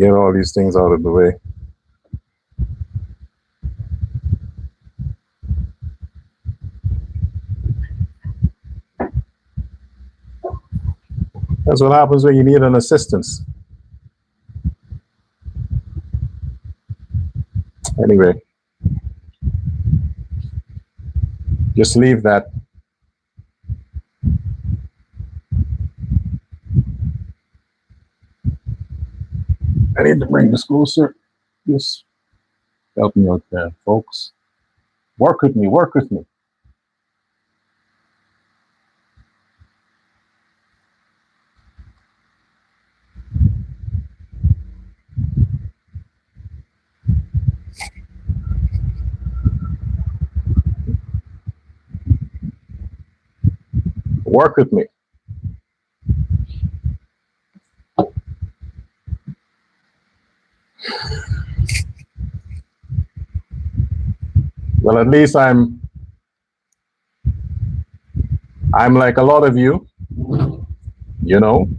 get all these things out of the way. That's what happens when you need an assistance. Anyway, just leave that. I need to bring this closer. Just help me out there, folks. Work with me, work with me. Work with me. Well, at least I'm like a lot of you, you know.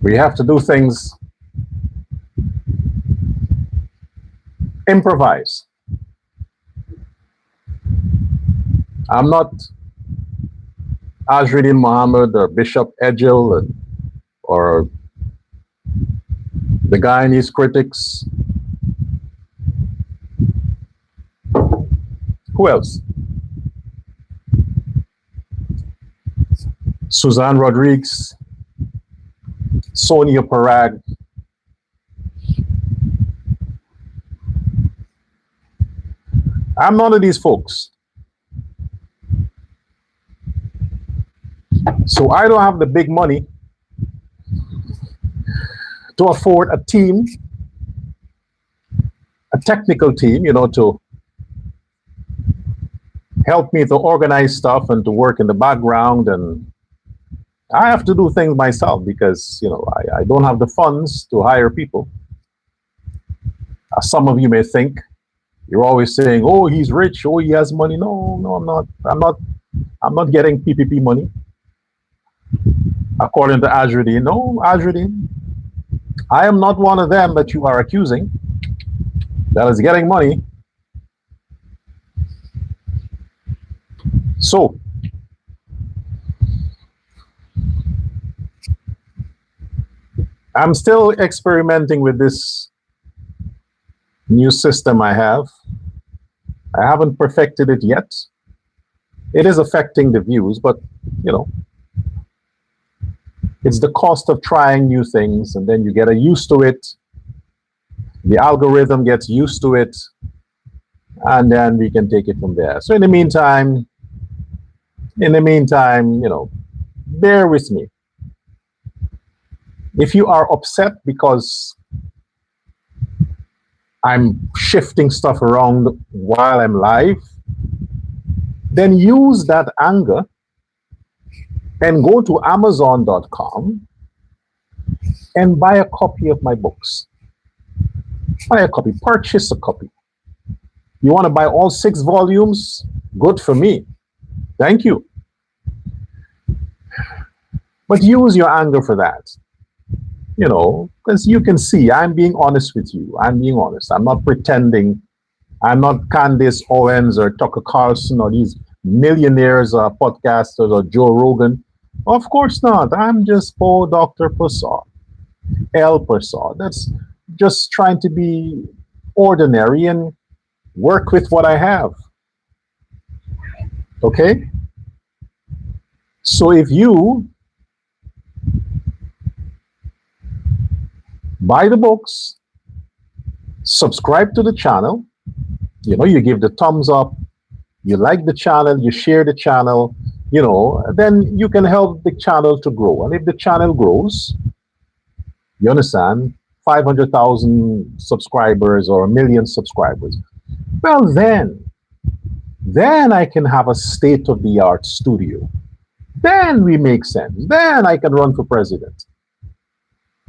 We have to do things, improvise. I'm not Azruddin Mohammed or Bishop Edhil or the Guyanese critics. Who else? Suzanne Rodriguez, Sonia Parag. I'm none of these folks. So I don't have the big money to afford a team, a technical team, you know, to help me to organize stuff and to work in the background. And I have to do things myself because, you know, I don't have the funds to hire people. As some of you may think, you're always saying, oh, he's rich, oh, he has money. No, I'm not. I'm not getting PPP money. According to Azruddin, no, Azruddin, I am not one of them that you are accusing that is getting money. So, I'm still experimenting with this new system I have. I haven't perfected it yet. It is affecting the views, but, you know, it's the cost of trying new things, and then you get used to it. The algorithm gets used to it, and then we can take it from there. So in the meantime, you know, bear with me. If you are upset because I'm shifting stuff around while I'm live, then use that anger and go to Amazon.com and buy a copy of my books. Buy a copy, purchase a copy. You want to buy all 6 volumes? Good for me. Thank you. But use your anger for that. You know, because you can see I'm being honest with you. I'm being honest. I'm not pretending. I'm not Candace Owens or Tucker Carlson or these millionaires or podcasters or Joe Rogan. Of course not. I'm just poor Dr. Persad, L. Persad. That's just trying to be ordinary and work with what I have. Okay? So if you buy the books, subscribe to the channel, you know, you give the thumbs up, you like the channel, you share the channel, you know, then you can help the channel to grow. And if the channel grows, you understand, 500,000 subscribers or 1 million subscribers, well, then I can have a state-of-the-art studio. Then we make sense. Then I can run for president.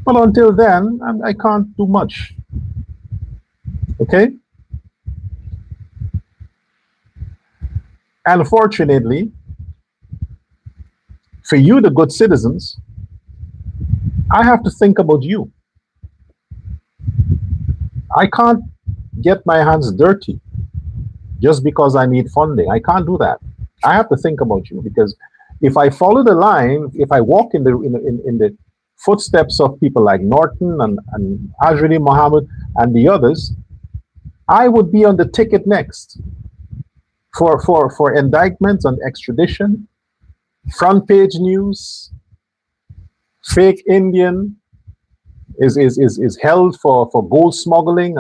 But until then, I can't do much. Okay? Unfortunately, for you, the good citizens, I have to think about you. I can't get my hands dirty just because I need funding. I can't do that. I have to think about you because if I follow the line, if I walk in the footsteps of people like Norton and Azruddin Mohammed and the others, I would be on the ticket next for indictments and extradition, front page news, fake Indian is held for gold smuggling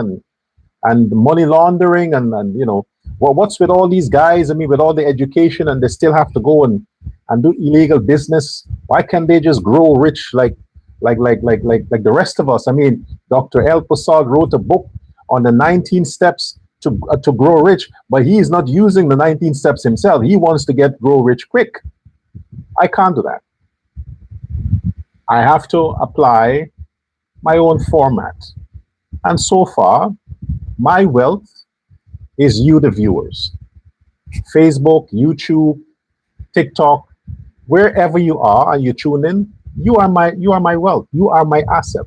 and money laundering and you know what's with all these guys, I mean, with all the education, and they still have to go and do illegal business. Why can't they just grow rich like the rest of us? I mean, Dr. El Posad wrote a book on the 19 steps to grow rich, but he is not using the 19 steps himself. He wants to grow rich quick. I can't do that. I have to apply my own format. And so far, my wealth is you, the viewers. Facebook, YouTube, TikTok, wherever you are and you tune in, you are my wealth. You are my asset.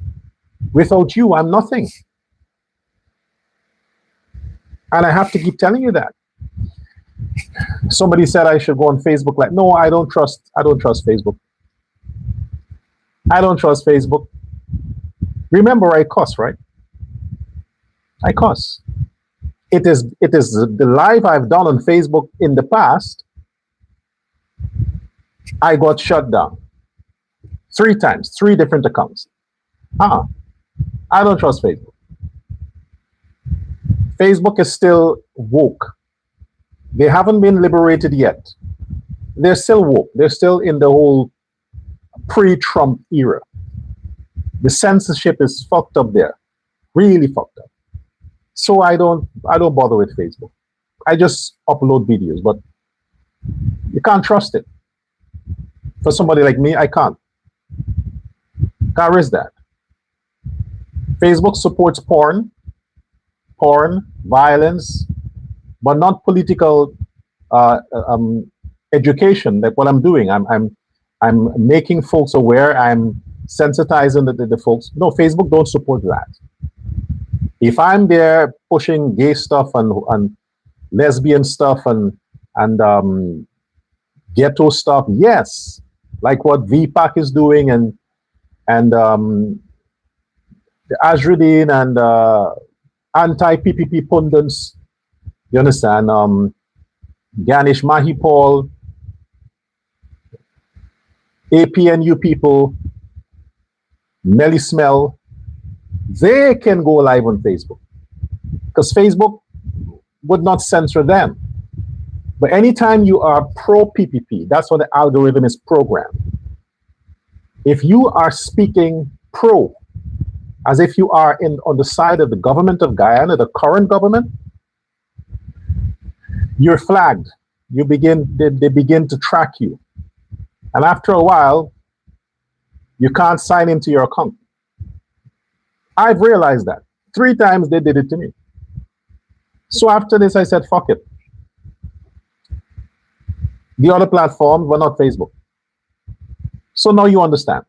Without you, I'm nothing. And I have to keep telling you that. Somebody said I should go on Facebook. Like, no, I don't trust Facebook. I don't trust Facebook. Remember, I cuss, right? I cuss. It is the live I've done on Facebook in the past. I got shut down 3 times, 3 different accounts. I don't trust Facebook. Facebook is still woke. They haven't been liberated yet. They're still woke. They're still in the whole pre-Trump era. The censorship is fucked up there, really fucked up. So I don't bother with Facebook. I just upload videos, but you can't trust it. For somebody like me, I can't. Can't risk that. Facebook supports porn, violence, but not political education. Like what I'm doing, I'm making folks aware. I'm sensitizing the folks. No, Facebook don't support that. If I'm there pushing gay stuff and lesbian stuff and ghetto stuff, yes, like what VPac is doing and the Azruddin and anti-PPP pundits, you understand? Ganesh Mahipal, APNU people, Melly Mel, they can go live on Facebook because Facebook would not censor them. But anytime you are pro PPP, that's what the algorithm is programmed. If you are speaking pro, as if you are on the side of the government of Guyana, the current government, you're flagged. They begin to track you. And after a while, you can't sign into your account. I've realized that. 3 times they did it to me. So after this, I said, fuck it. The other platforms were not Facebook. So now you understand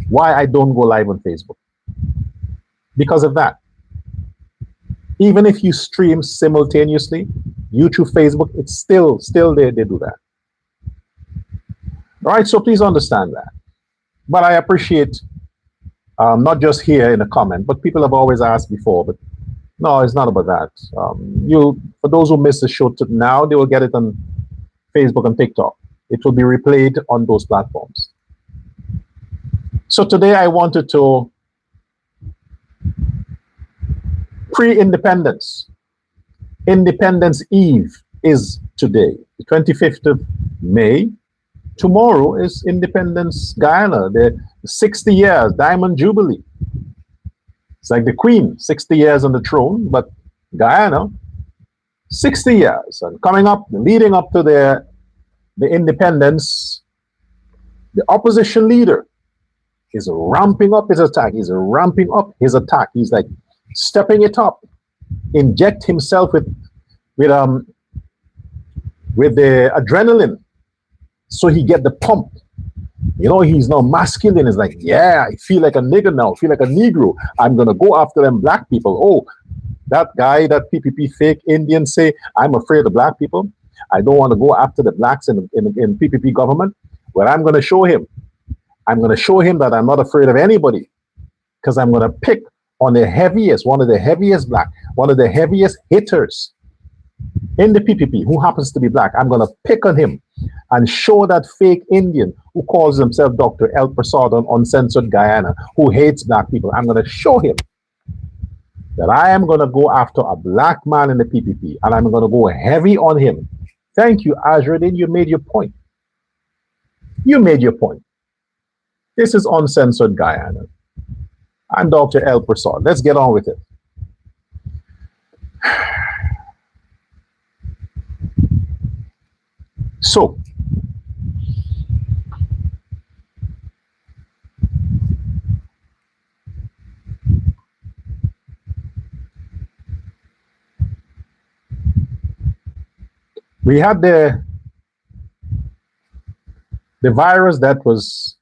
why I don't go live on Facebook. Because of that. Even if you stream simultaneously, YouTube, Facebook, it's still they do that. All right, so please understand that. But I appreciate, not just here in a comment, but people have always asked before, but no, it's not about that. For those who missed the show now, they will get it on Facebook and TikTok. It will be replayed on those platforms. So today I wanted to pre-independence. Independence Eve is today, the 25th of May. Tomorrow is Independence Guyana, the 60 years, Diamond Jubilee. It's like the Queen, 60 years on the throne, but Guyana, 60 years. And coming up, leading up to the independence, the opposition leader is ramping up his attack. He's ramping up his attack. He's like stepping it up, inject himself with with the adrenaline. So he get the pump. He's now masculine. It's like, yeah, I feel like a nigger now. I feel like a Negro. I'm going to go after them black people. Oh, that guy, that PPP fake Indian say, I'm afraid of black people. I don't want to go after the blacks in PPP government. Well, I'm going to show him. I'm going to show him that I'm not afraid of anybody, because I'm going to pick on the heaviest, one of the heaviest black, one of the heaviest hitters in the PPP, who happens to be black. I'm going to pick on him and show that fake Indian who calls himself Dr. El Prasad on Uncensored Guyana, who hates black people. I'm going to show him that I am going to go after a black man in the PPP, and I'm going to go heavy on him. Thank you, Azruddin. You made your point. You made your point. This is Uncensored Guyana. I'm Dr. El Prasad. Let's get on with it. So, we had the virus that was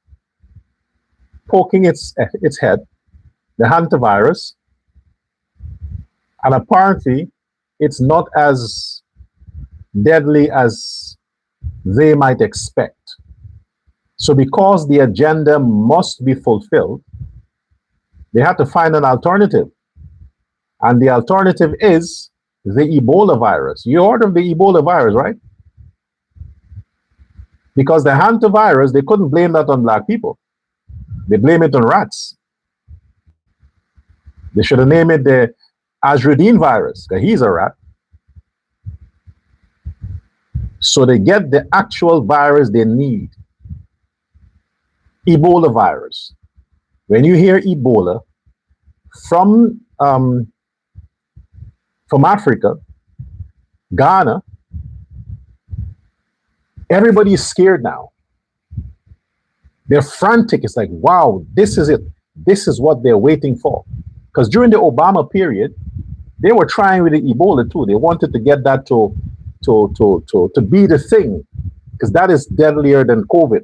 poking its head, the hantavirus, and apparently it's not as deadly as they might expect. So because the agenda must be fulfilled, they had to find an alternative. And the alternative is the Ebola virus. You heard of the Ebola virus, right? Because the hantavirus, they couldn't blame that on black people. They blame it on rats. They should have named it the Azruddin virus, because he's a rat. So they get the actual virus they need. Ebola virus. When you hear Ebola from Africa, Ghana, everybody is scared now. They're frantic. It's like, wow, this is it. This is what they're waiting for. Because during the Obama period, they were trying with the Ebola too. They wanted to get that to be the thing, because that is deadlier than COVID.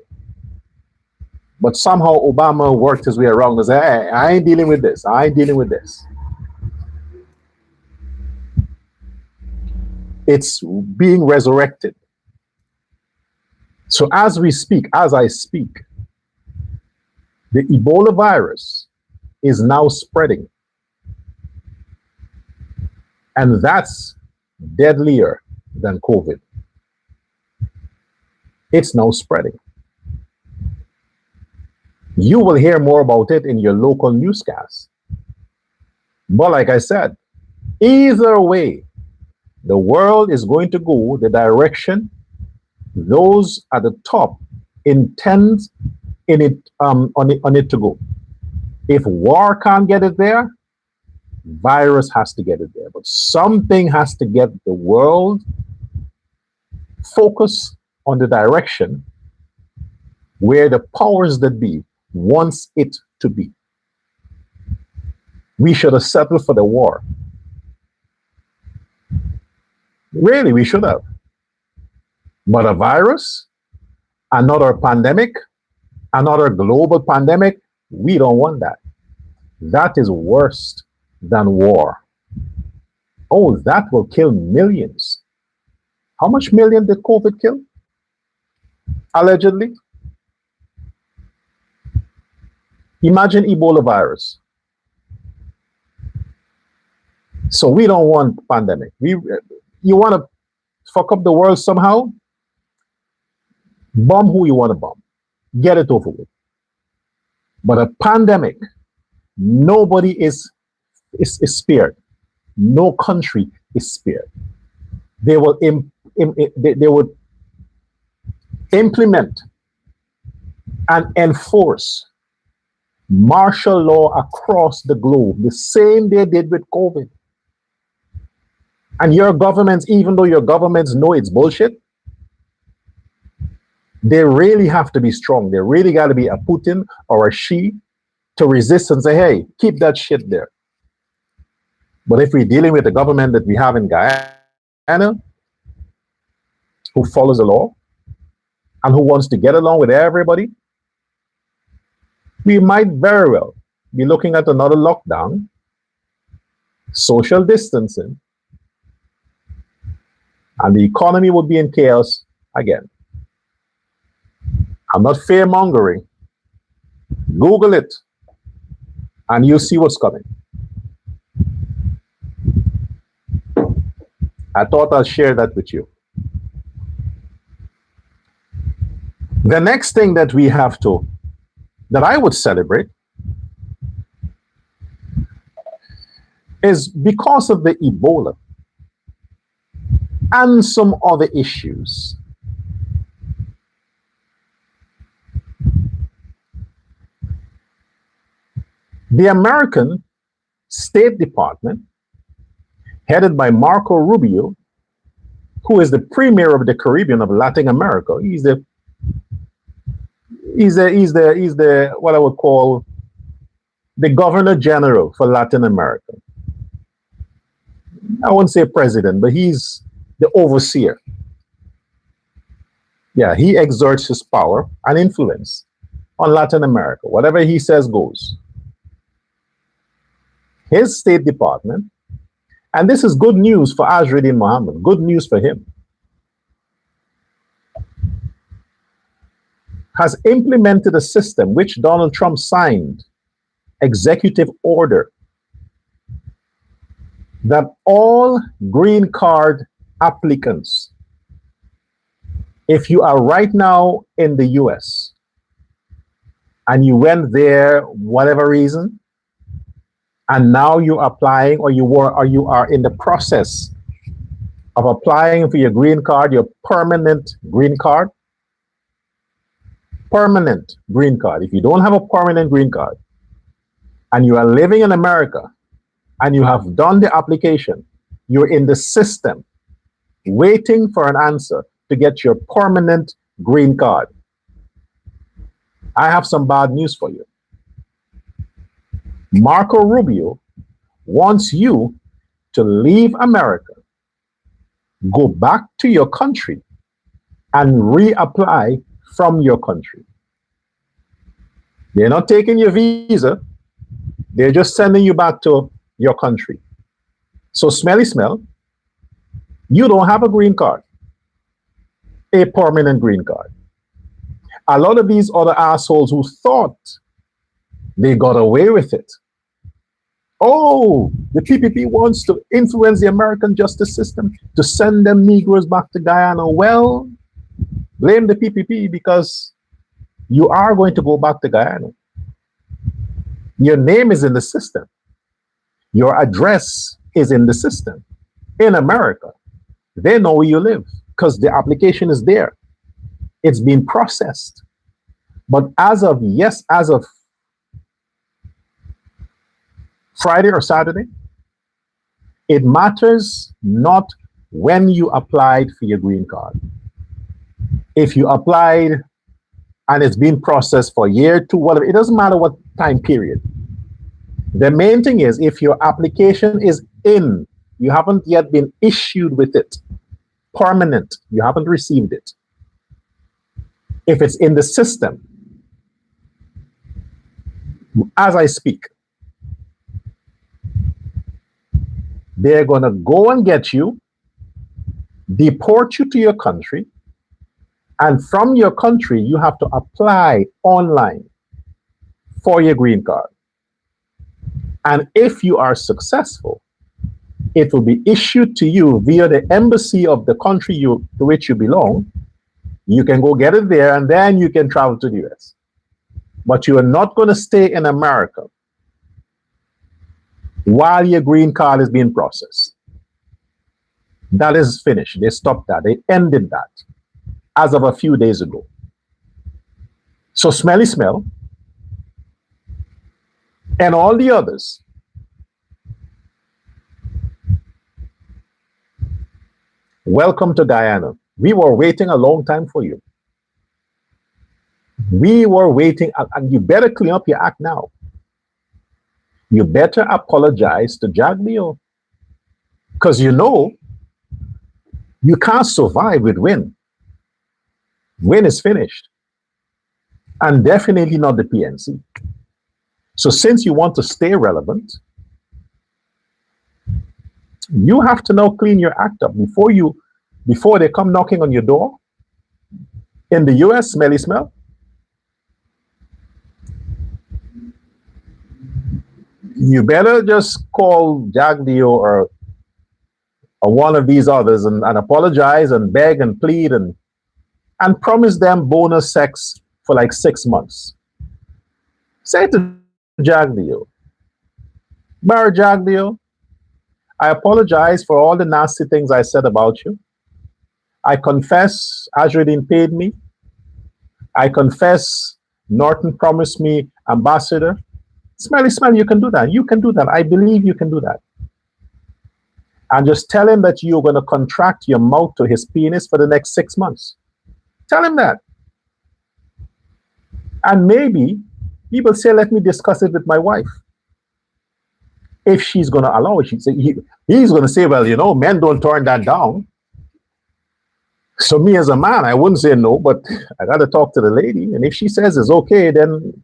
But somehow Obama worked his way around and said, hey, I ain't dealing with this. I ain't dealing with this. It's being resurrected. So as we speak, as I speak, the Ebola virus is now spreading. And that's deadlier than COVID. It's now spreading. You will hear more about it in your local newscast. But like I said, either way, the world is going to go the direction those at the top intend on it to go. If war can't get it there, virus has to get it there. But something has to get the world focused on the direction where the powers that be wants it to be. We should have settled for the war. Really, we should have. But a virus, another pandemic, another global pandemic, we don't want that. That is worse than war. Oh, that will kill millions. How much million did COVID kill? Allegedly. Imagine Ebola virus. So we don't want pandemic. You want to fuck up the world somehow? Bomb who you want to bomb. Get it over with. But a pandemic, nobody is spared. No country is spared. They will they would implement and enforce martial law across the globe, the same they did with COVID. And your governments, even though your governments know it's bullshit, they really have to be strong. They really got to be a Putin or a Xi to resist and say, hey, keep that shit there. But if we're dealing with the government that we have in Guyana, who follows the law and who wants to get along with everybody, we might very well be looking at another lockdown, social distancing, and the economy would be in chaos again. I'm not fear mongering. Google it and you'll see what's coming. I thought I'll share that with you. The next thing that that I would celebrate is because of the Ebola and some other issues. The American State Department, headed by Marco Rubio, who is the premier of the Caribbean of Latin America, he's the what I would call the Governor General for Latin America. I won't say president, but he's the overseer. Yeah, he exerts his power and influence on Latin America. Whatever he says goes. His State Department, and this is good news for Azruddin Mohammed, good news for him, has implemented a system which Donald Trump signed, executive order, that all green card applicants, if you are right now in the US and you went there, whatever reason, and now you're applying or you are in the process of applying for your green card, your permanent green card. Permanent green card. If you don't have a permanent green card and you are living in America and you have done the application, you're in the system waiting for an answer to get your permanent green card. I have some bad news for you. Marco Rubio wants you to leave America, go back to your country, and reapply from your country. They're not taking your visa, they're just sending you back to your country. So Smelly Smell, you don't have a green card, a permanent green card. A lot of these other assholes who thought they got away with it. Oh, the PPP wants to influence the American justice system to send them Negroes back to Guyana. Well, blame the PPP because you are going to go back to Guyana. Your name is in the system. Your address is in the system. In America, they know where you live because the application is there. It's being processed. But as of Friday or Saturday, it matters not when you applied for your green card. If you applied and it's been processed for a year, 2, whatever, it doesn't matter what time period. The main thing is if your application is in, you haven't yet been issued with it, permanent, you haven't received it. If it's in the system, as I speak, they're going to go and get you, deport you to your country, and from your country, you have to apply online for your green card. And if you are successful, it will be issued to you via the embassy of the country to which you belong. You can go get it there, and then you can travel to the US. But you are not going to stay in America while your green card is being processed. That is finished. They stopped that. They ended that as of a few days ago. So Smelly Smell and all the others, welcome to Guyana. We were waiting a long time for you. We were waiting, and you better clean up your act now. You better apologize to Jaglio, because you know you can't survive with win. Win is finished. And definitely not the PNC. So since you want to stay relevant, you have to now clean your act up before they come knocking on your door. In the US, Melly Mel, you better just call Jagdio or one of these others and apologize and beg and plead and promise them bonus sex for like 6 months. Say to Jagdio, Bar Jagdio, I apologize for all the nasty things I said about you. I confess Azruddin paid me. I confess Norton promised me ambassador. Smelly Smell, you can do that. You can do that. I believe you can do that. And just tell him that you're going to contract your mouth to his penis for the next 6 months. Tell him that. And maybe he will say, let me discuss it with my wife. If she's going to allow it, he's going to say, well, you know, men don't turn that down. So me as a man, I wouldn't say no, but I got to talk to the lady. And if she says it's okay, then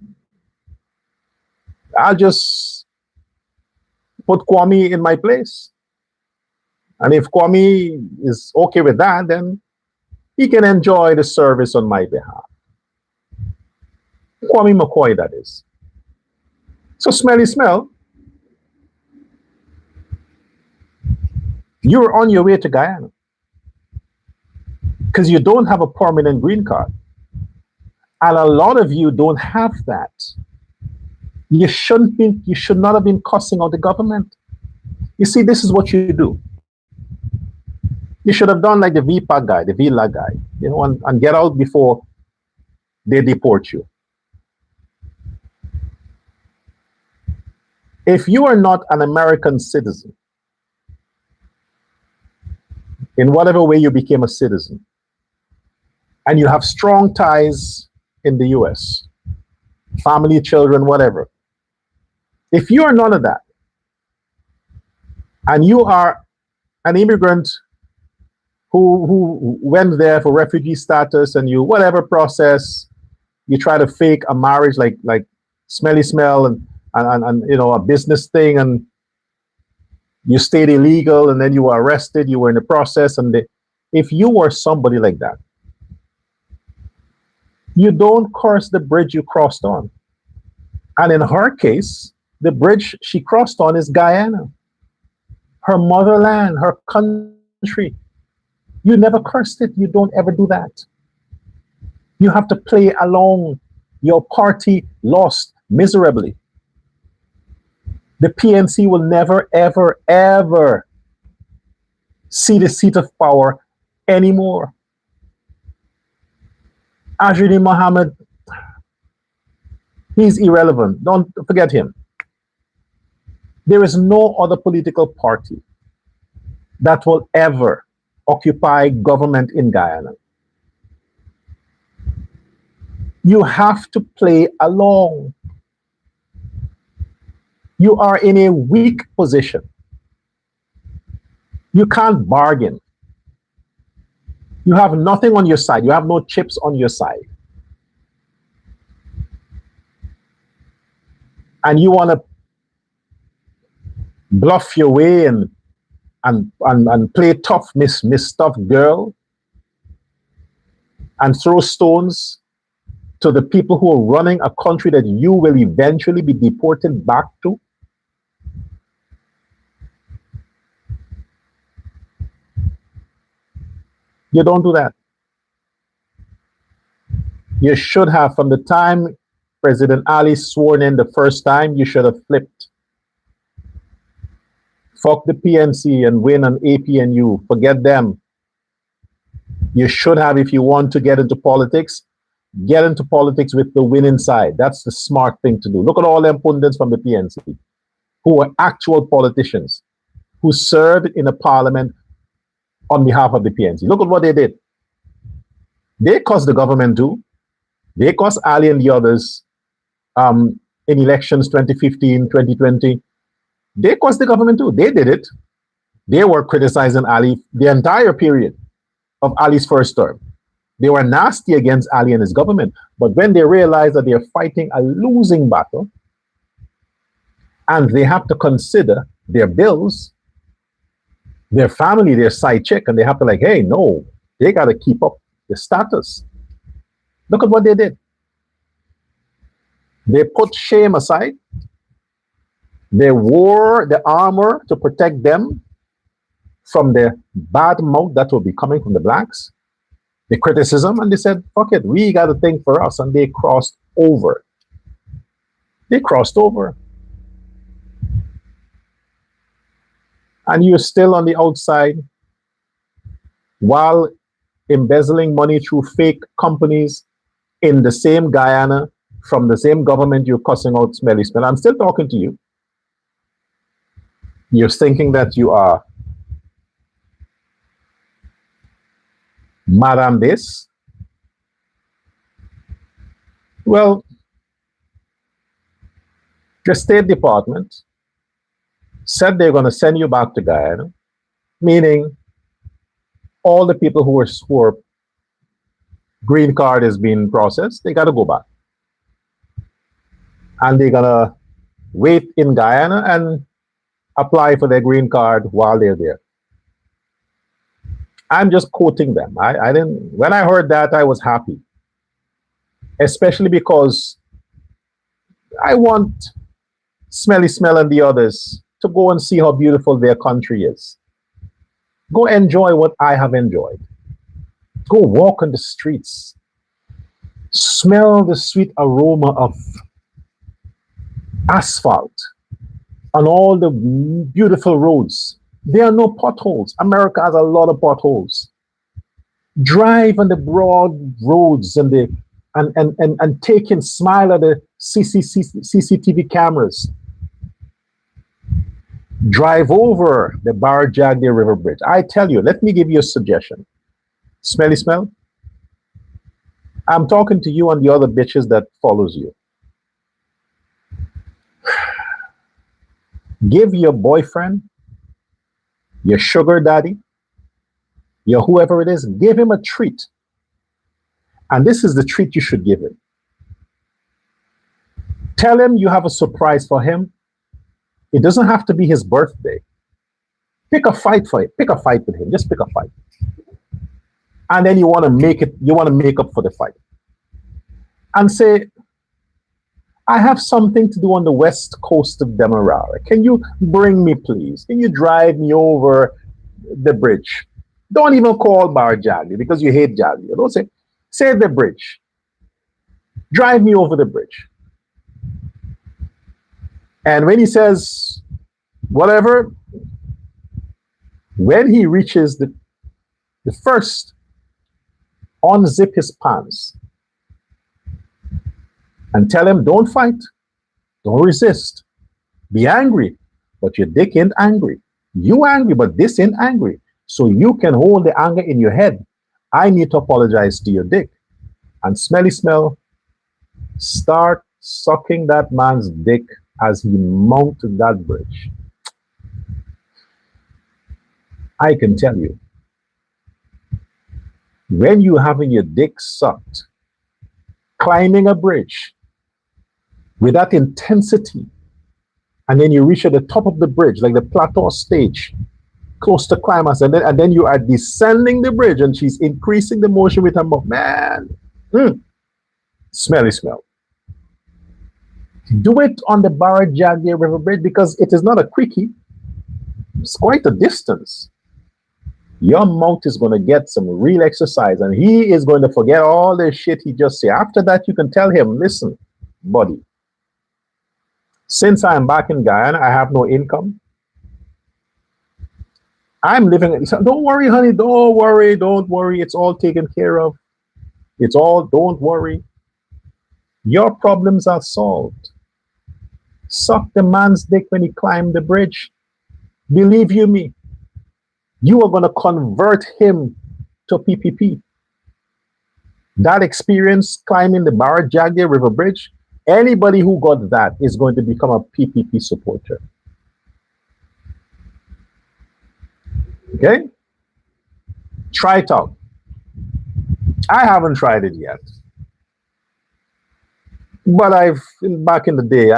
I'll just put Kwame in my place. And if Kwame is okay with that, then he can enjoy the service on my behalf. Kwame McCoy, that is. So Smelly Smell, you're on your way to Guyana because you don't have a permanent green card. And a lot of you don't have that. You should not have been cussing out the government. You see, this is what you do. You should have done like the VPac guy, the Villa guy, you know, and get out before they deport you. If you are not an American citizen, in whatever way you became a citizen, and you have strong ties in the US, family, children, whatever, if you are none of that, and you are an immigrant who went there for refugee status and you, whatever process, you try to fake a marriage like Smelly Smell and you know, a business thing, and you stayed illegal and then you were arrested, you were in the process, and if you were somebody like that, you don't curse the bridge you crossed on. And in her case, the bridge she crossed on is Guyana, her motherland, her country. You never cursed it. You don't ever do that. You have to play along. Your party lost miserably. The PNC will never, ever, ever see the seat of power anymore. Azruddin Mohammed, he's irrelevant. Don't forget him. There is no other political party that will ever occupy government in Guyana. You have to play along. You are in a weak position. You can't bargain. You have nothing on your side. You have no chips on your side. And you want to bluff your way and play tough, Miss Tough Girl, and throw stones to the people who are running a country that you will eventually be deported back to. You don't do that. You should have, from the time President Ali sworn in the first time, you should have flipped. Fuck the PNC and win on APNU. Forget them. You should have, if you want to get into politics with the winning side. That's the smart thing to do. Look at all them pundits from the PNC who are actual politicians who served in a parliament on behalf of the PNC. Look at what they did. They cost the government too. They cost Ali and the others in elections 2015, 2020. They cost the government too. They did it. They were criticizing Ali the entire period of Ali's first term. They were nasty against Ali and his government. But when they realize that they're fighting a losing battle and they have to consider their bills, their family, their side chick, and they have to like, hey, no, they got to keep up the status. Look at what they did. They put shame aside. They wore the armor to protect them from the bad mouth that will be coming from the blacks, the criticism, and they said, fuck it, we got a thing for us, and they crossed over. They crossed over. And you're still on the outside while embezzling money through fake companies in the same Guyana from the same government you're cussing out Melly Mel. I'm still talking to you. You're thinking that you are Madam this. Well, the State Department said they're going to send you back to Guyana, meaning all the people who are green card is being processed, they got to go back. And they're going to wait in Guyana and apply for their green card while they're there. I'm just quoting them. I didn't, when I heard that, I was happy, especially because I want Smelly Mel and the others to go and see how beautiful their country is. Go enjoy what I have enjoyed. Go walk on the streets. Smell the sweet aroma of asphalt on all the beautiful roads. There are no potholes. America has a lot of potholes. Drive on the broad roads and take in, smile at the CCTV cameras. Drive over the Barajagde River Bridge. I tell you, let me give you a suggestion. Smelly Mel, I'm talking to you and the other bitches that follows you. Give your boyfriend, your sugar daddy, your whoever it is, give him a treat. And this is the treat you should give him. Tell him you have a surprise for him. It doesn't have to be his birthday. Pick a fight for it. Pick a fight with him. Just pick a fight. And then you want to make up for the fight. And say, I have something to do on the west coast of Demerara. Can you bring me, please? Can you drive me over the bridge? Don't even call Barajagde because you hate Jagde. Don't say the bridge. Drive me over the bridge. And when he says whatever, when he reaches the first, unzip his pants and tell him, don't fight, don't resist, be angry, but your dick ain't angry. You angry, but this ain't angry. So you can hold the anger in your head. I need to apologize to your dick. And Smelly Mel, start sucking that man's dick as he mounted that bridge. I can tell you, when you having your dick sucked, climbing a bridge with that intensity, and then you reach at the top of the bridge, like the plateau stage, close to climax, and then you are descending the bridge, and she's increasing the motion with her mouth. Man, Smelly Mel. Do it on the Barajagde River Bridge because it is not a quickie. It's quite a distance. Your mouth is going to get some real exercise and he is going to forget all the shit he just said. After that, you can tell him, listen, buddy, since I'm back in Guyana, I have no income. I'm living, don't worry, honey, don't worry. It's all taken care of. Don't worry. Your problems are solved. Suck the man's dick when he climbed the bridge. Believe you me, you are going to convert him to PPP. That experience climbing the Barajagde River Bridge, anybody who got that is going to become a PPP supporter. Okay? Try it out. I haven't tried it yet, but back in the day,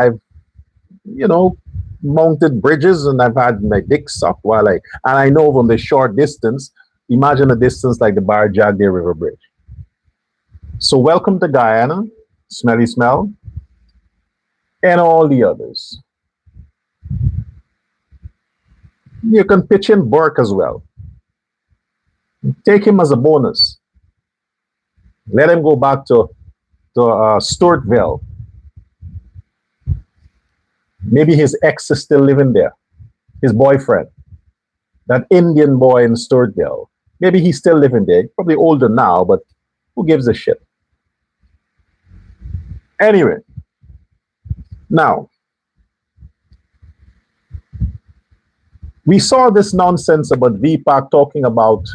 you know, mounted bridges and I've had my dick sucked and I know from the short distance, imagine a distance like the Barajagde River Bridge. So welcome to Guyana, Smelly Smell, and all the others. You can pitch in Burke as well. Take him as a bonus. Let him go back to Stewartville. Maybe his ex is still living there. His boyfriend, that Indian boy in Stewartville. Maybe he's still living there. Probably older now, but who gives a shit? Anyway, now, we saw this nonsense about VPac talking about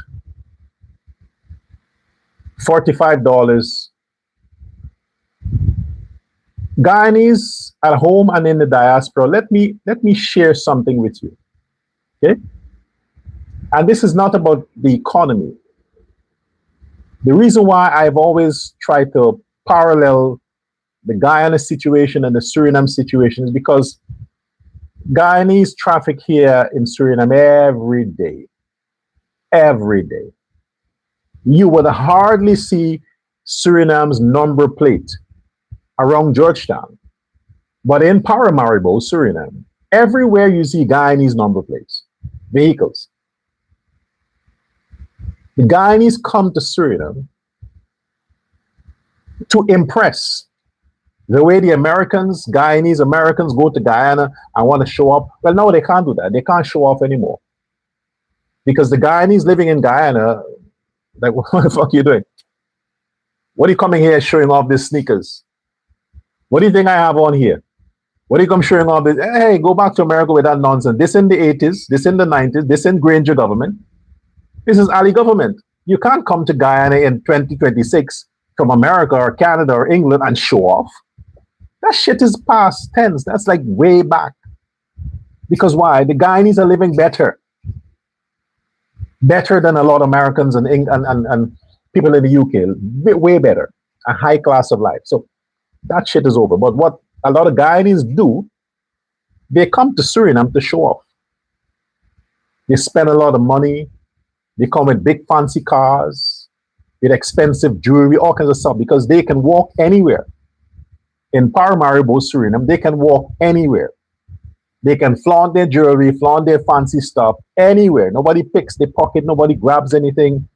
$45. Guyanese at home and in the diaspora, let me share something with you. Okay? And this is not about the economy. The reason why I've always tried to parallel the Guyana situation and the Suriname situation is because Guyanese traffic here in Suriname every day. Every day. You would hardly see Suriname's number plate around Georgetown. But in Paramaribo, Suriname, everywhere you see Guyanese number plates, vehicles. The Guyanese come to Suriname to impress. The way the Guyanese Americans go to Guyana and want to show up. Well, no, they can't do that. They can't show off anymore. Because the Guyanese living in Guyana, like, what the fuck are you doing? What are you coming here showing off these sneakers? What do you think I have on here? What do you come showing off this? Hey, go back to America with that nonsense. This in the 80s, this in the 90s, this in Granger government. This is Ali government. You can't come to Guyana in 2026 from America or Canada or England and show off. That shit is past tense. That's like way back. Because why? The Guyanese are living better. Better than a lot of Americans and people in the UK. Way better. A high class of life. So that shit is over. But what a lot of Guyanese do, they come to Suriname to show off. They spend a lot of money. They come with big fancy cars, with expensive jewelry, all kinds of stuff, because they can walk anywhere. In Paramaribo, Suriname, they can walk anywhere. They can flaunt their jewelry, flaunt their fancy stuff anywhere. Nobody picks their pocket, nobody grabs anything.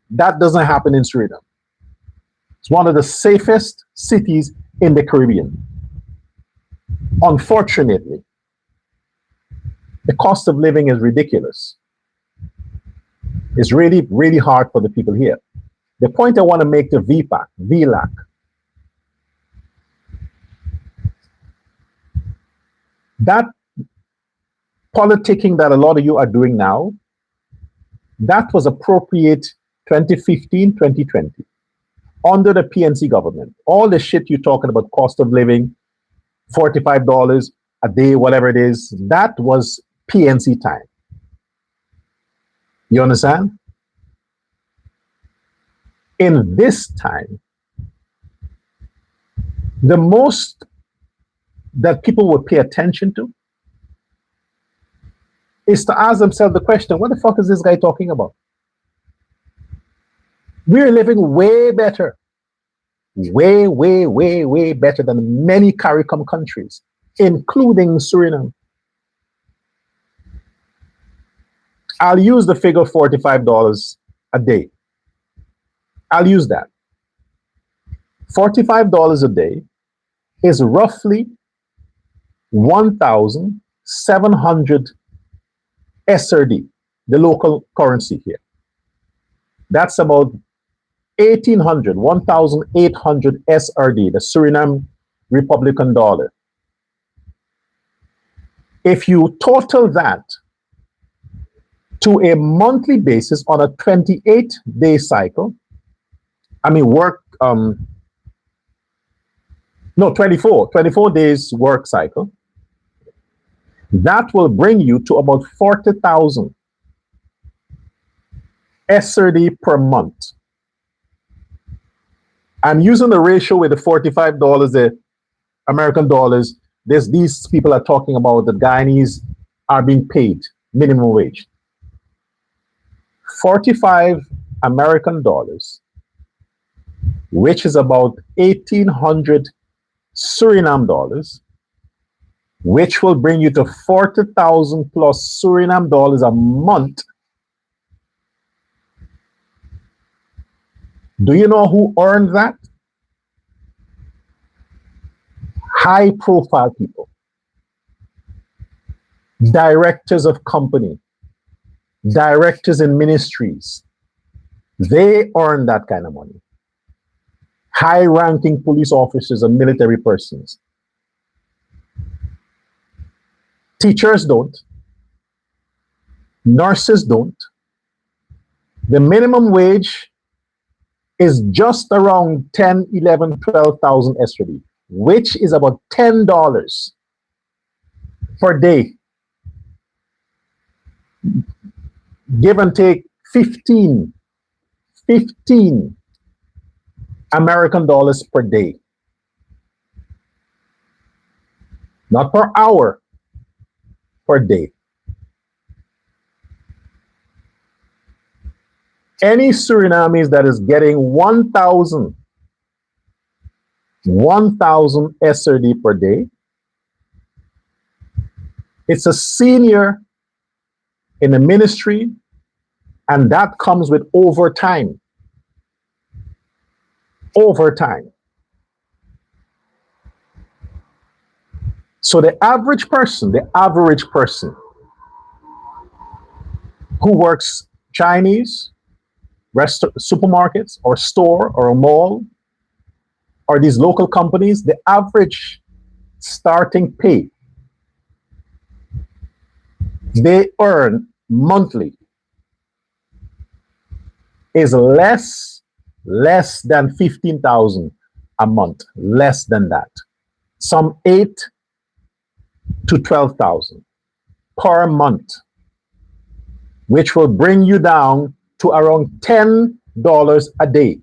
That doesn't happen in Suriname. It's one of the safest cities in the Caribbean. Unfortunately, the cost of living is ridiculous. It's really, really hard for the people here. The point I want to make to VLAC, that politicking that a lot of you are doing now, that was appropriate 2015, 2020, under the PNC government. All the shit you're talking about, cost of living, $45 a day, whatever it is, that was PNC time. You understand? In this time, the most that people will pay attention to is to ask themselves the question, what the fuck is this guy talking about? We're living way better. Way, way, way, way better than many CARICOM countries, including Suriname. I'll use the figure $45 a day. I'll use that. $45 a day is roughly 1,700 SRD, the local currency here. That's about 1,800 SRD, the Suriname Republican dollar. If you total that to a monthly basis on a 28-day cycle, 24 days work cycle, that will bring you to about 40,000 SRD per month. I'm using the ratio with the $45, the American dollars. These people are talking about the Guyanese are being paid minimum wage. 45 American dollars, which is about 1,800 Suriname dollars, which will bring you to 40,000 plus Suriname dollars a month. Do you know who earned that? High profile people, directors of company, directors in ministries. They earn that kind of money. High ranking police officers and military persons. Teachers don't. Nurses don't. The minimum wage is just around 10, 11, 12,000 SRD, which is about $10 per day. Give and take 15 American dollars per day. Not per hour, per day. Any Surinamese that is getting 1,000 SRD per day, it's a senior in the ministry, and that comes with overtime. Overtime. So the average person who works Chinese, supermarkets or store or a mall or these local companies, the average starting pay they earn monthly is less than 15,000 a month, less than that. Some 8 to 12,000 per month, which will bring you down to around $10 a day.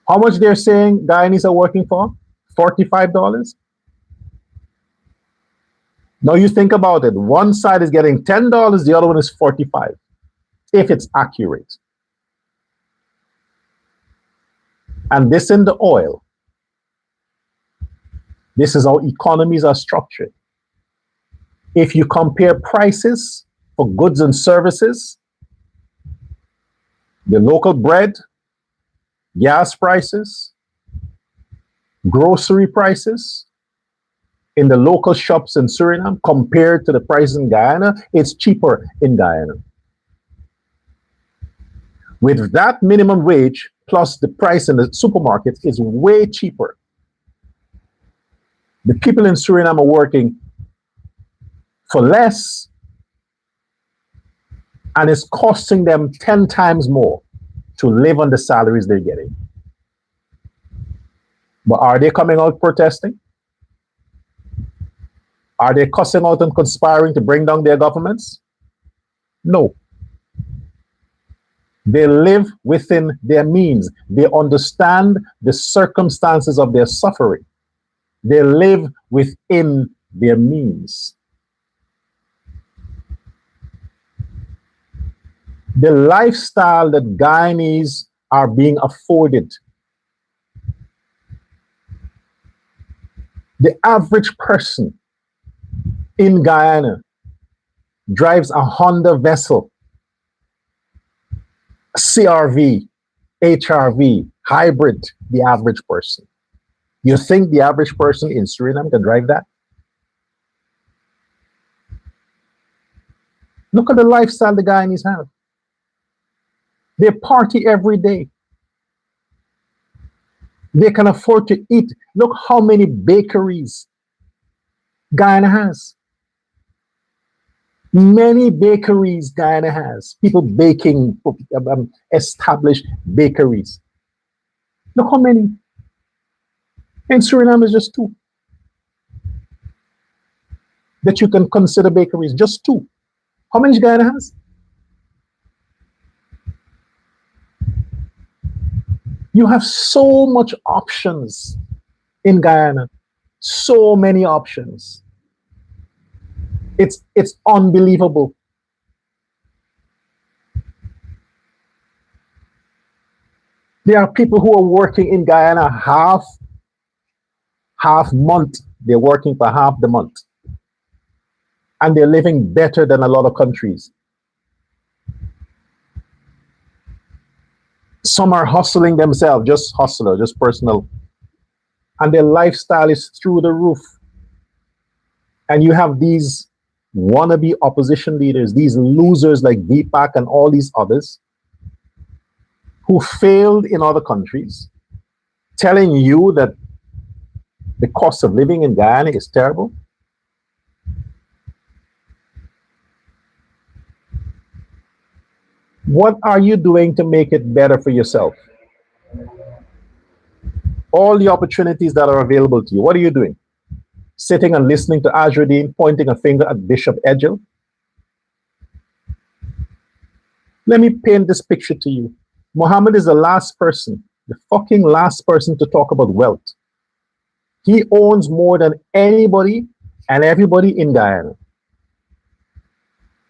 How much they're saying Guyanese are working for? $45? Now you think about it. One side is getting $10, the other one is $45, if it's accurate. And this in the oil. This is how economies are structured. If you compare prices for goods and services, the local bread, gas prices, grocery prices in the local shops in Suriname compared to the prices in Guyana, it's cheaper in Guyana. With that minimum wage plus the price in the supermarkets is way cheaper. The people in Suriname are working for less, and it's costing them 10 times more to live on the salaries they're getting. But are they coming out protesting? Are they cussing out and conspiring to bring down their governments? No. They live within their means. They understand the circumstances of their suffering. They live within their means. The lifestyle that Guyanese are being afforded. The average person in Guyana drives a Honda vessel, CRV, HRV, hybrid, the average person. You think the average person in Suriname can drive that? Look at the lifestyle the Guyanese have. They party every day. They can afford to eat. Look how many bakeries Guyana has. Many bakeries Guyana has. People baking, established bakeries. Look how many. In Suriname is just 2 that you can consider bakeries. Just 2. How many Guyana has? You have so much options in Guyana, so many options. It's unbelievable. There are people who are working in Guyana half month. They're working for half the month, and they're living better than a lot of countries. Some are hustling themselves, just hustler, just personal, and their lifestyle is through the roof. And you have these wannabe opposition leaders, these losers like VPac and all these others who failed in other countries, telling you that the cost of living in Guyana is terrible. What are you doing to make it better for yourself? All the opportunities that are available to you, what are you doing? Sitting and listening to Azruddin pointing a finger at Bishop Edhil? Let me paint this picture to you. Mohammed is the last person, the fucking last person to talk about wealth. He owns more than anybody and everybody in Guyana.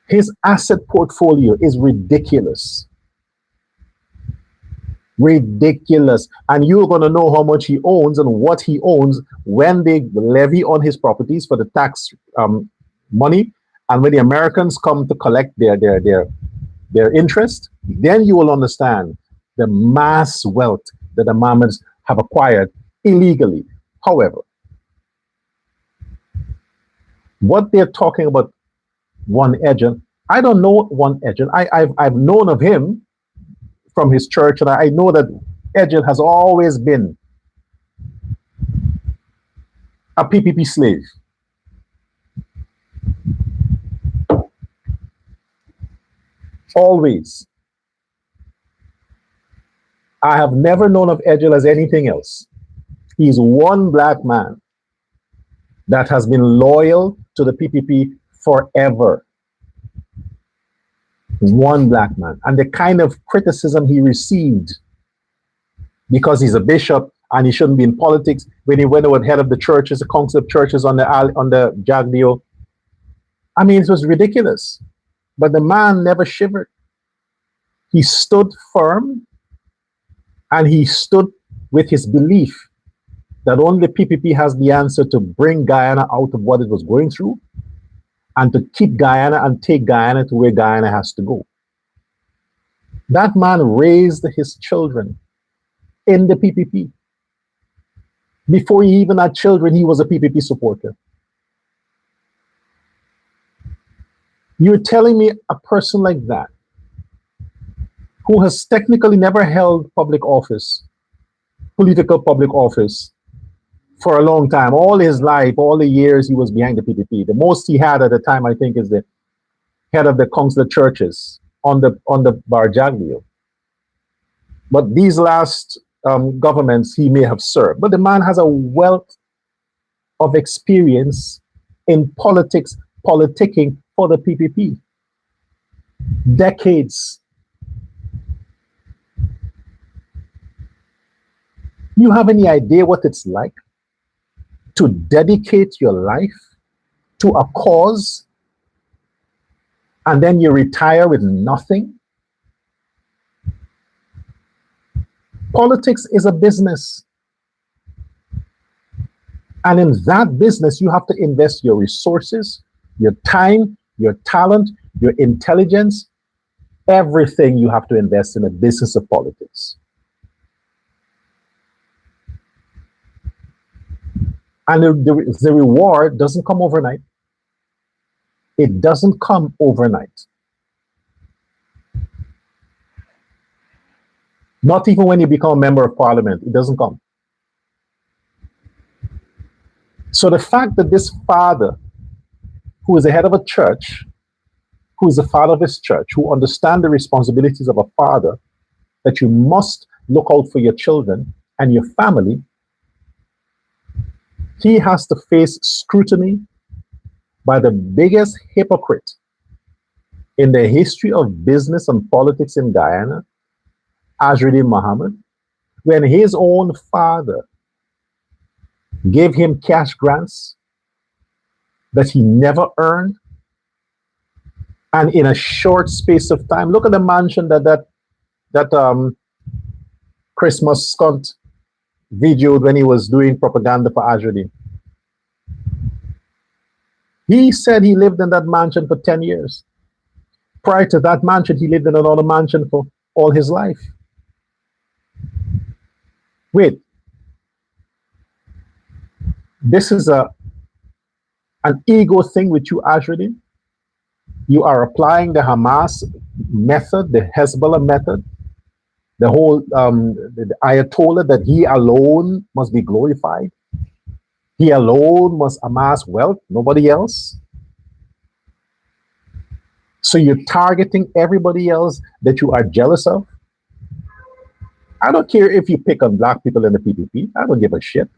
His asset portfolio is ridiculous. Ridiculous. And you're going to know how much he owns and what he owns when they levy on his properties for the tax money. And when the Americans come to collect their interest, then you will understand the mass wealth that the Mohammeds have acquired illegally. However, what they're talking about, one Edhil, I don't know one Edhil. I've known of him from his church, and I know that Edhil has always been a PPP slave. Always. I have never known of Edhil as anything else. He's one black man that has been loyal to the PPP forever. One black man. And the kind of criticism he received because he's a bishop and he shouldn't be in politics, when he went over head of the churches, the council of churches on the Jagdeo. I mean, it was ridiculous. But the man never shivered. He stood firm, and he stood with his belief that only the PPP has the answer to bring Guyana out of what it was going through and to keep Guyana and take Guyana to where Guyana has to go. That man raised his children in the PPP. Before he even had children, he was a PPP supporter. You're telling me a person like that, who has technically never held public office, political public office, for a long time, all his life, all the years he was behind the PPP. The most he had at the time, I think, is the head of the council of churches on the Barjaglio. But these last governments he may have served. But the man has a wealth of experience in politics, politicking for the PPP. Decades. You have any idea what it's like to dedicate your life to a cause and then you retire with nothing? Politics is a business. And in that business, you have to invest your resources, your time, your talent, your intelligence, everything you have to invest in a business of politics. And the reward doesn't come overnight. It doesn't come overnight. Not even when you become a member of parliament, it doesn't come. So the fact that this father, who is the head of a church, who is the father of his church, who understands the responsibilities of a father, that you must look out for your children and your family, he has to face scrutiny by the biggest hypocrite in the history of business and politics in Guyana, Azruddin Mohammed, when his own father gave him cash grants that he never earned, and in a short space of time, look at the mansion that Christmas Skunt videoed when he was doing propaganda for Azruddin. He said he lived in that mansion for 10 years. Prior to that mansion, he lived in another mansion for all his life. Wait, this is an ego thing with you, Azruddin. You are applying the Hamas method, the Hezbollah method, the whole the Ayatollah, that he alone must be glorified. He alone must amass wealth, nobody else. So you're targeting everybody else that you are jealous of. I don't care if you pick on black people in the PPP. I don't give a shit.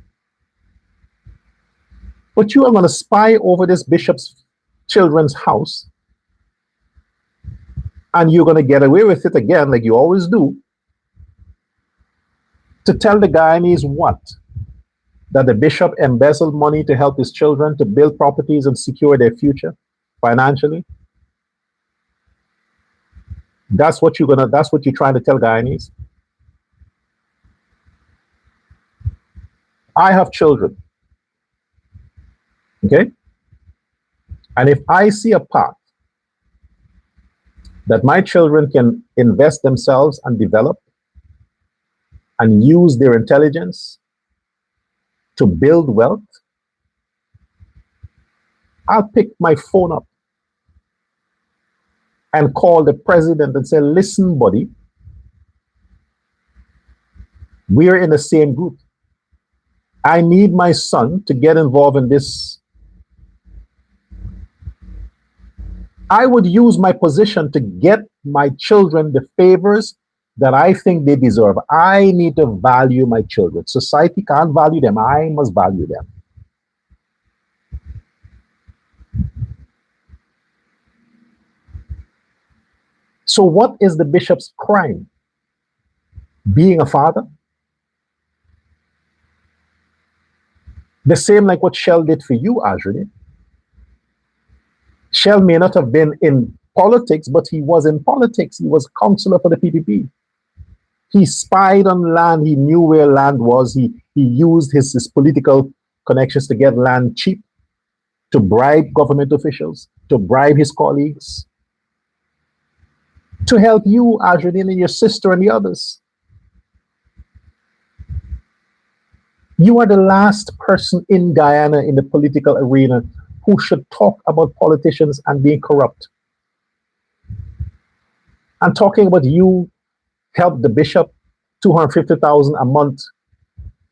But you are going to spy over this bishop's children's house, and you're going to get away with it again, like you always do, to tell the Guyanese what? That the bishop embezzled money to help his children to build properties and secure their future financially. That's what you're trying to tell Guyanese. I have children. Okay? And if I see a path that my children can invest themselves and develop and use their intelligence to build wealth, I'll pick my phone up and call the president and say, listen, buddy, we're in the same group. I need my son to get involved in this. I would use my position to get my children the favors that I think they deserve. I need to value my children. Society can't value them. I must value them. So what is the bishop's crime? Being a father? The same like what Shell did for you, Azruddin. Shell may not have been in politics, but he was in politics. He was counselor for the PPP. He spied on land. He knew where land was. He used his political connections to get land cheap, to bribe government officials, to bribe his colleagues, to help you, Azruddin, and your sister and the others. You are the last person in Guyana in the political arena who should talk about politicians and being corrupt. I'm talking about you help the bishop $250,000 a month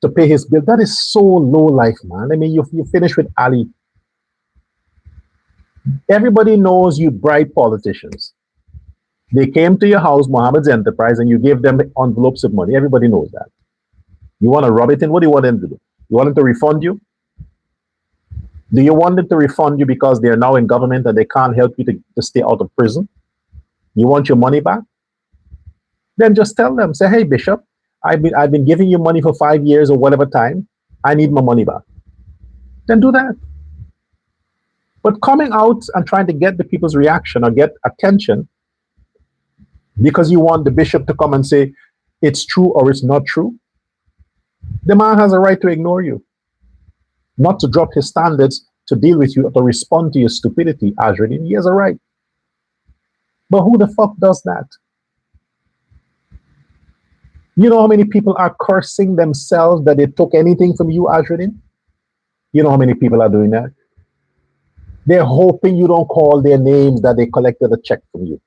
to pay his bill. That is so low life, man. I mean, you finish with Ali. Everybody knows you bribe politicians. They came to your house, Mohammed's Enterprise, and you gave them envelopes of money. Everybody knows that. You want to rub it in? What do you want them to do? You want them to refund you? Do you want them to refund you because they're now in government and they can't help you to stay out of prison? You want your money back? Then just tell them, say, hey, Bishop, I've been giving you money for 5 years or whatever time. I need my money back. Then do that. But coming out and trying to get the people's reaction or get attention because you want the bishop to come and say it's true or it's not true, the man has a right to ignore you, not to drop his standards to deal with you or to respond to your stupidity, Azruddin. He has a right. But who the fuck does that? You know how many people are cursing themselves that they took anything from you, Azruddin? You know how many people are doing that? They're hoping you don't call their names that they collected a check from you.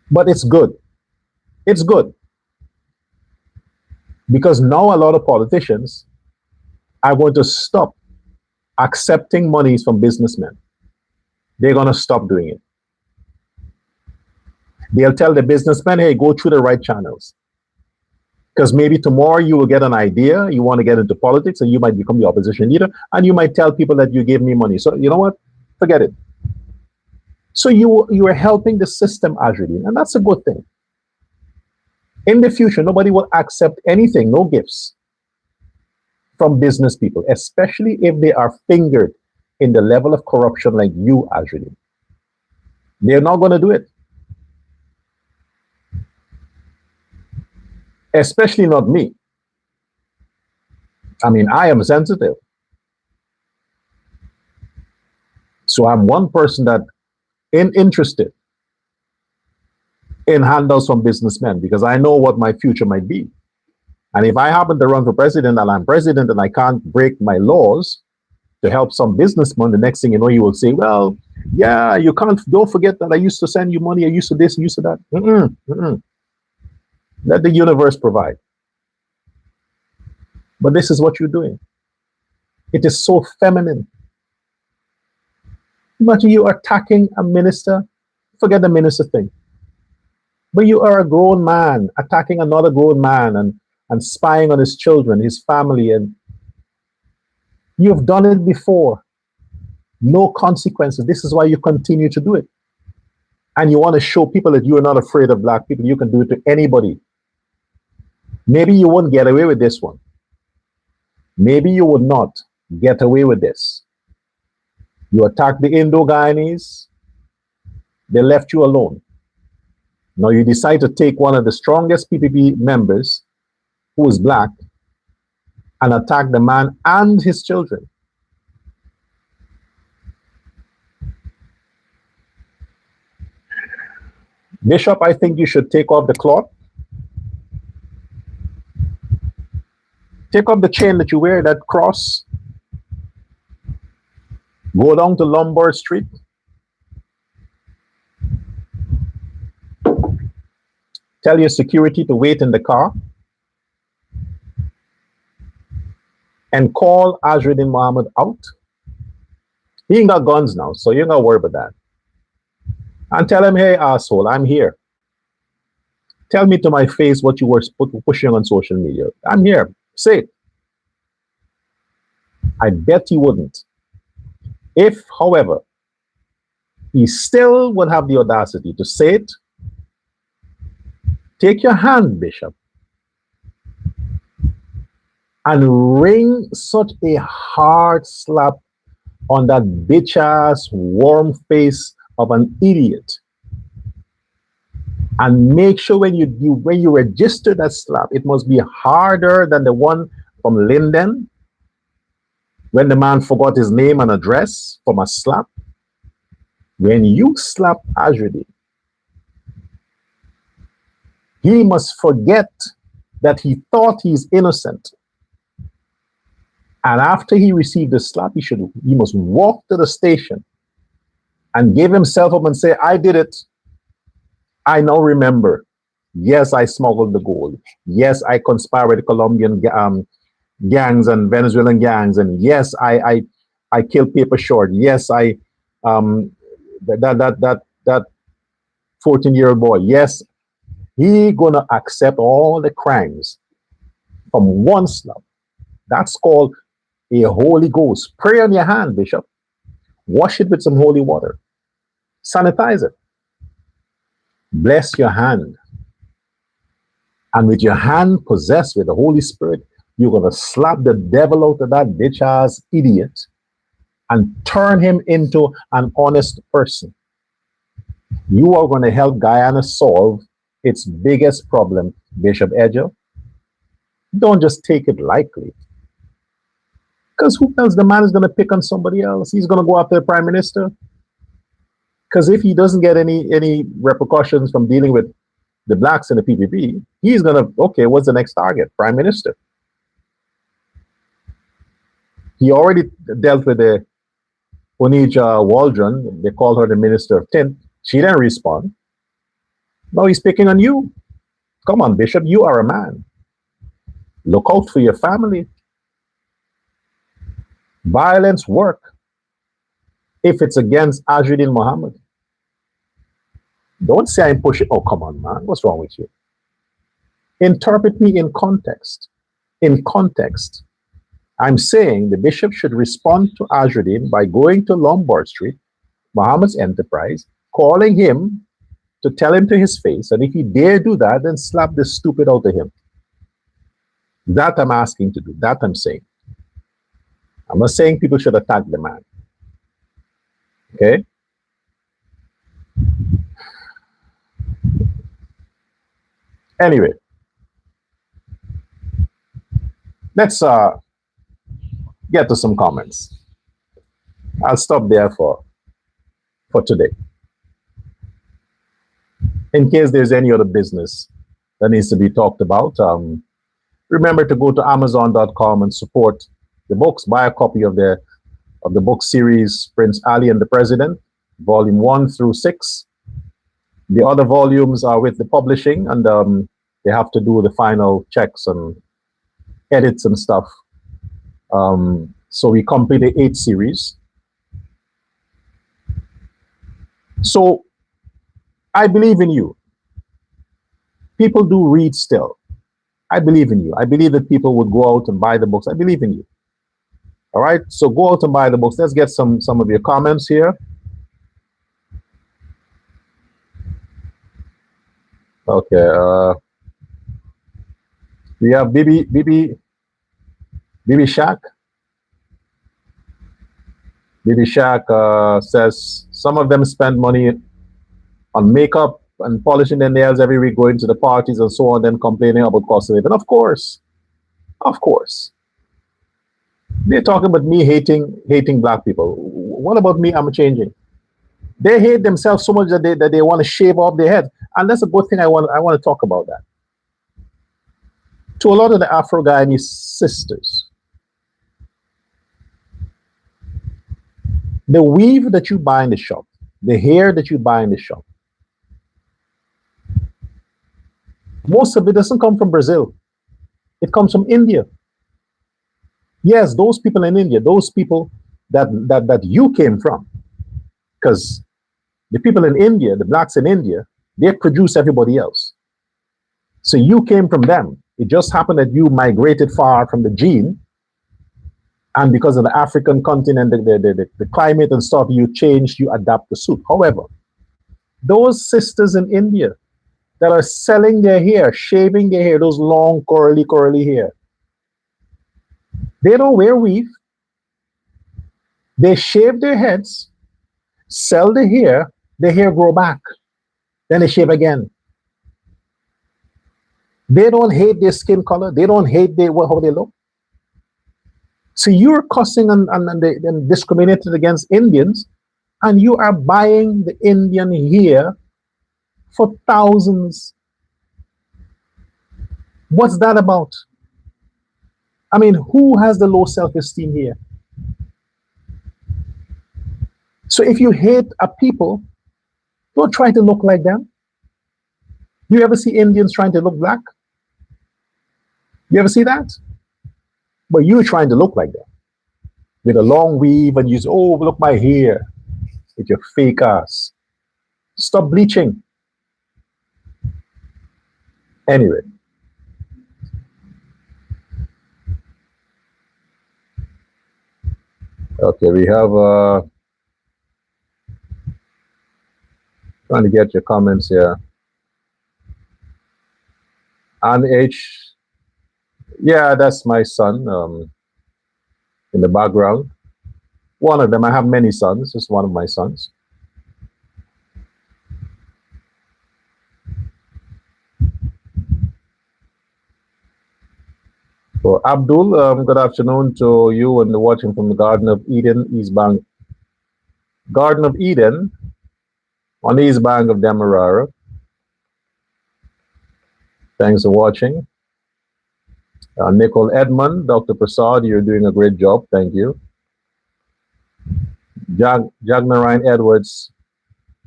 But it's good. It's good. Because now a lot of politicians are going to stop accepting monies from businessmen. They're going to stop doing it. They'll tell the businessman, hey, go through the right channels. Because maybe tomorrow you will get an idea, you want to get into politics, and you might become the opposition leader, and you might tell people that you gave me money. So you know what? Forget it. So you are helping the system, Azruddin, and that's a good thing. In the future, nobody will accept anything, no gifts from business people, especially if they are fingered in the level of corruption like you, Azruddin. They're not going to do it. Especially not me. I mean, I am sensitive. So I'm one person that interested in handouts from businessmen because I know what my future might be. And if I happen to run for president and I'm president and I can't break my laws to help some businessman, the next thing you know, you will say, well, yeah, you can't, don't forget that I used to send you money, I used to this, I used to that. Let the universe provide. But this is what you're doing. It is so feminine. Imagine you attacking a minister, forget the minister thing. But you are a grown man attacking another grown man and spying on his children, his family, and you've done it before. No consequences. This is why you continue to do it. And you want to show people that you are not afraid of black people. You can do it to anybody. Maybe you won't get away with this one. Maybe you would not get away with this. You attacked the Indo-Guyanese. They left you alone. Now you decide to take one of the strongest PPP members, who is black, and attack the man and his children. Bishop, I think you should take off the cloth. Take off the chain that you wear, that cross. Go down to Lombard Street. Tell your security to wait in the car. And call Azruddin Mohammed out. He ain't got guns now, so you ain't got to worry about that. And tell him, hey, asshole, I'm here. Tell me to my face what you were pushing on social media. I'm here. Say it. I bet he wouldn't. If, however, he still would have the audacity to say it, take your hand, Bishop, and ring such a hard slap on that bitch-ass, warm face of an idiot. And make sure when you register that slap, it must be harder than the one from Linden, when the man forgot his name and address from a slap. When you slap Azruddin, he must forget that he thought he's innocent. And after he received the slap, he must walk to the station and give himself up and say, I did it. I now remember. Yes, I smuggled the gold. Yes, I conspired with Colombian gangs and Venezuelan gangs. And yes, I killed Paper Short. Yes, that 14-year-old boy. Yes, he gonna accept all the crimes from one slap. That's called a Holy Ghost. Pray on your hand, Bishop. Wash it with some holy water. Sanitize it. Bless your hand. And with your hand possessed with the Holy Spirit, you're going to slap the devil out of that bitch-ass idiot and turn him into an honest person. You are going to help Guyana solve its biggest problem, Bishop Edhil. Don't just take it lightly. Because who else? The man is going to pick on somebody else. He's going to go after the prime minister. Because if he doesn't get any repercussions from dealing with the blacks in the PPP, he's going to, okay, what's the next target? Prime minister. He already dealt with the Onija Waldron. They called her the Minister of Tint. She didn't respond. Now he's picking on you. Come on, Bishop, you are a man. Look out for your family. Violence work if it's against Azruddin Mohammed. Don't say I'm pushing. Oh, come on, man. What's wrong with you? Interpret me in context. In context. I'm saying the bishop should respond to Azruddin by going to Lombard Street, Mohammed's enterprise, calling him to tell him to his face, and if he dare do that, then slap this stupid out of him. That I'm asking to do. That I'm saying. I'm not saying people should attack the man. Okay? Anyway, let's get to some comments. I'll stop there for today. In case there's any other business that needs to be talked about, remember to go to Amazon.com and support the books. Buy a copy of the book series Prince Ali and the President, volume 1 through 6. The other volumes are with the publishing, and they have to do the final checks and edits and stuff. So we completed 8 series. So I believe in you. People do read still. I believe in you. I believe that people would go out and buy the books. I believe in you. All right, so go out and buy the books. Let's get some of your comments here. Okay, we have Bibi Shack. Bibi Shack says some of them spend money on makeup and polishing their nails every week, going to the parties and so on, then complaining about cost of living. Of course. They're talking about me hating black people. What about me? I'm changing. They hate themselves so much that they want to shave off their head, and that's a good thing. I want to talk about that. To a lot of the Afro-Guyanese sisters, the weave that you buy in the shop, the hair that you buy in the shop, most of it doesn't come from Brazil. It comes from India. Yes, those people in India, those people that you came from, because the people in India, the blacks in India, they produce everybody else. So you came from them. It just happened that you migrated far from the gene, and because of the African continent, the climate and stuff, you changed, you adapt the suit. However, those sisters in India that are selling their hair, shaving their hair, those long curly hair, they don't wear weave. They shave their heads, sell the hair grow back, then they shave again. They don't hate their skin color. They don't hate how they look. So you're cussing and discriminating against Indians, and you are buying the Indian hair for thousands. What's that about? I mean, who has the low self-esteem here? So if you hate a people, don't try to look like them. You ever see Indians trying to look black? You ever see that? But you're trying to look like them with a long weave, and you say, oh, look my hair, with your fake ass. Stop bleaching. Anyway. Okay, we have trying to get your comments here. And H, yeah, that's my son in the background. One of them, I have many sons, it's one of my sons. So Abdul, good afternoon to you and watching from the Garden of Eden, East Bank. Garden of Eden on the East Bank of Demerara. Thanks for watching. Nicole Edmond, Dr. Prasad, you're doing a great job. Thank you. Jagnarayan Edwards,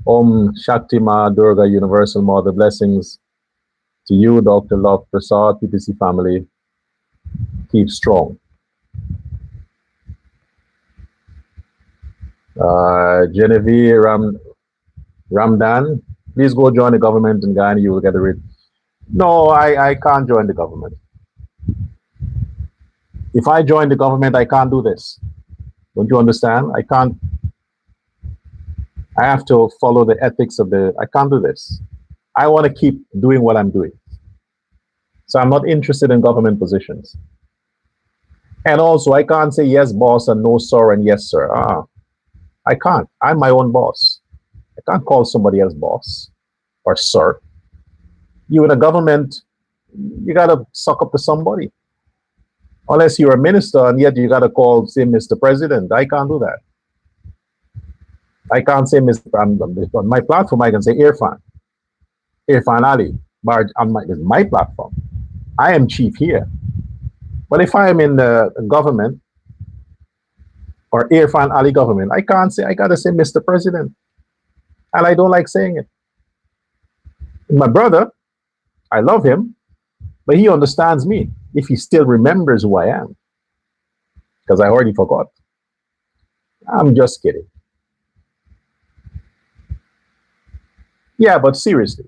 Om Shakti Ma Durga, Universal Mother, blessings to you, Dr. Love Prasad, PPC family. Keep strong. Genevieve Ramdan, please go join the government in Guyana. You will get rid. No, I can't join the government. If I join the government, I can't do this. Don't you understand? I I have to follow the ethics of the, I can't do this. I want to keep doing what I'm doing. So I'm not interested in government positions. And also, I can't say yes, boss, and no, sir, and yes, sir. I can't. I'm my own boss. I can't call somebody else boss or sir. You in a government, you got to suck up to somebody. Unless you're a minister and yet you got to call, say, Mr. President. I can't do that. I can't say Mr. On my platform, I can say Irfan Ali. But it's my platform. I am chief here. But if I am in the government or Irfan Ali government, I can't say, I got to say Mr. President. And I don't like saying it. My brother, I love him, but he understands me if he still remembers who I am. Because I already forgot. I'm just kidding. Yeah, but seriously.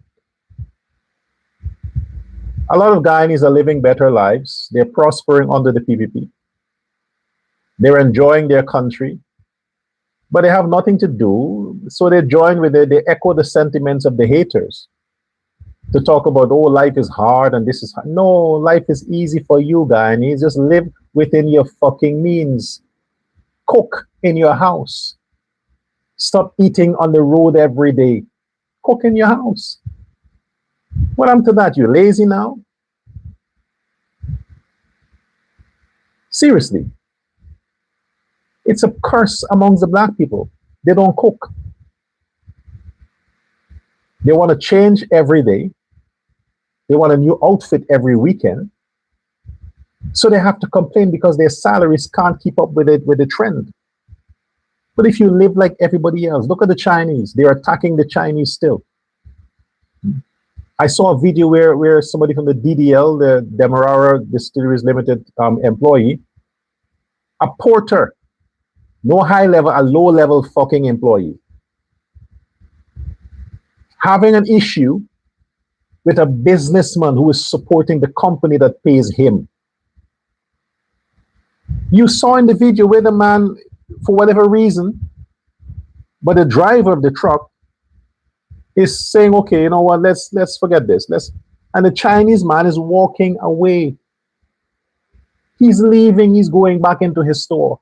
A lot of Guyanese are living better lives. They're prospering under the PPP. They're enjoying their country, but they have nothing to do. So they join with it. They echo the sentiments of the haters to talk about, oh, life is hard and this is hard. No, life is easy for you, Guyanese. Just live within your fucking means. Cook in your house. Stop eating on the road every day. Cook in your house. What happened to that? You're lazy now? Seriously. It's a curse amongst the black people. They don't cook. They want to change every day. They want a new outfit every weekend. So they have to complain because their salaries can't keep up with it, with the trend. But if you live like everybody else, look at the Chinese. They're attacking the Chinese still. I saw a video where somebody from the DDL, the Demerara Distilleries Limited employee, a porter, no high level, a low level fucking employee, having an issue with a businessman who is supporting the company that pays him. You saw in the video where the man, for whatever reason, but the driver of the truck is saying, okay, you know what, let's forget this. And the Chinese man is walking away. He's leaving, he's going back into his store.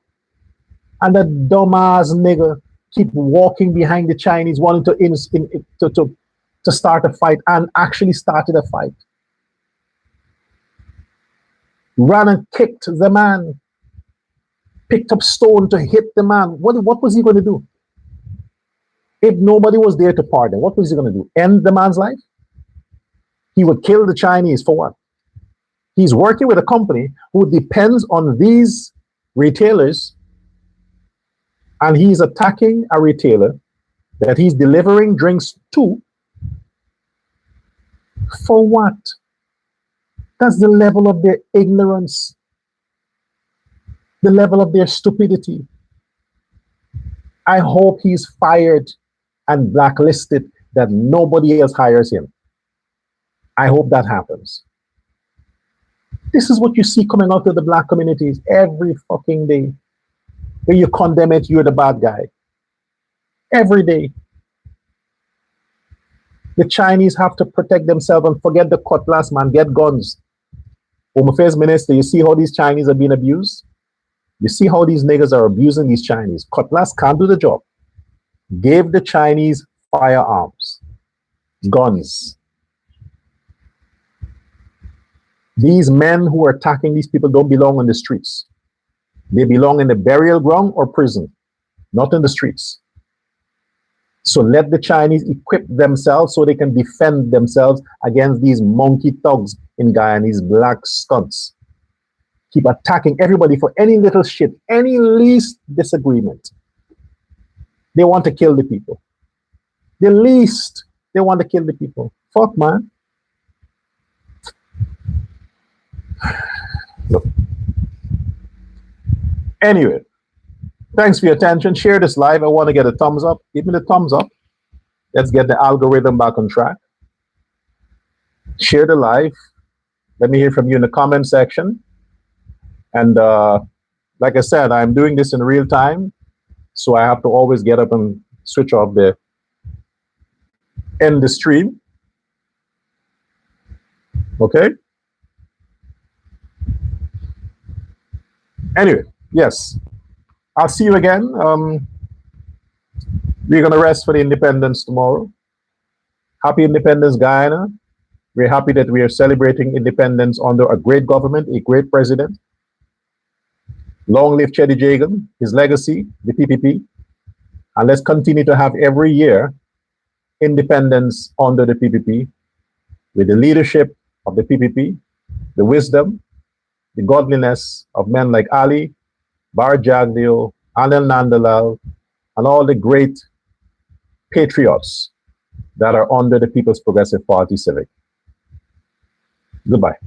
And that dumbass nigga keep walking behind the Chinese, wanting to start a fight, and actually started a fight. Ran and kicked the man. Picked up stone to hit the man. What was he going to do? If nobody was there to pardon, what was he going to do? End the man's life? He would kill the Chinese for what? He's working with a company who depends on these retailers, and he's attacking a retailer that he's delivering drinks to. For what? That's the level of their ignorance, the level of their stupidity. I hope he's fired and blacklisted, that nobody else hires him. I hope that happens. This is what you see coming out of the black communities every fucking day. When you condemn it, you're the bad guy. Every day. The Chinese have to protect themselves and forget the cutlass, man. Get guns. Home Affairs Minister, you see how these Chinese are being abused? You see how these niggas are abusing these Chinese. Cutlass can't do the job. Give the Chinese firearms, guns. These men who are attacking these people don't belong on the streets. They belong in the burial ground or prison, not in the streets. So let the Chinese equip themselves so they can defend themselves against these monkey thugs in Guyana, these black skunks. Keep attacking everybody for any little shit, any least disagreement. They want to kill the people. The least, they want to kill the people. Fuck, man. Look. Anyway, thanks for your attention. Share this live. I want to get a thumbs up. Give me the thumbs up. Let's get the algorithm back on track. Share the live. Let me hear from you in the comment section. And like I said, I'm doing this in real time, so I have to always get up and switch off the end the stream. Okay. Anyway, yes, I'll see you again. We're gonna rest for the independence tomorrow. Happy Independence, Guyana. We're happy that we are celebrating independence under a great government, a great president. Long live Chedi Jagan, his legacy, the PPP. And let's continue to have every year independence under the PPP with the leadership of the PPP, the wisdom, the godliness of men like Ali, Bar Jagdeo, Anil Nandalal, and all the great patriots that are under the People's Progressive Party Civic. Goodbye.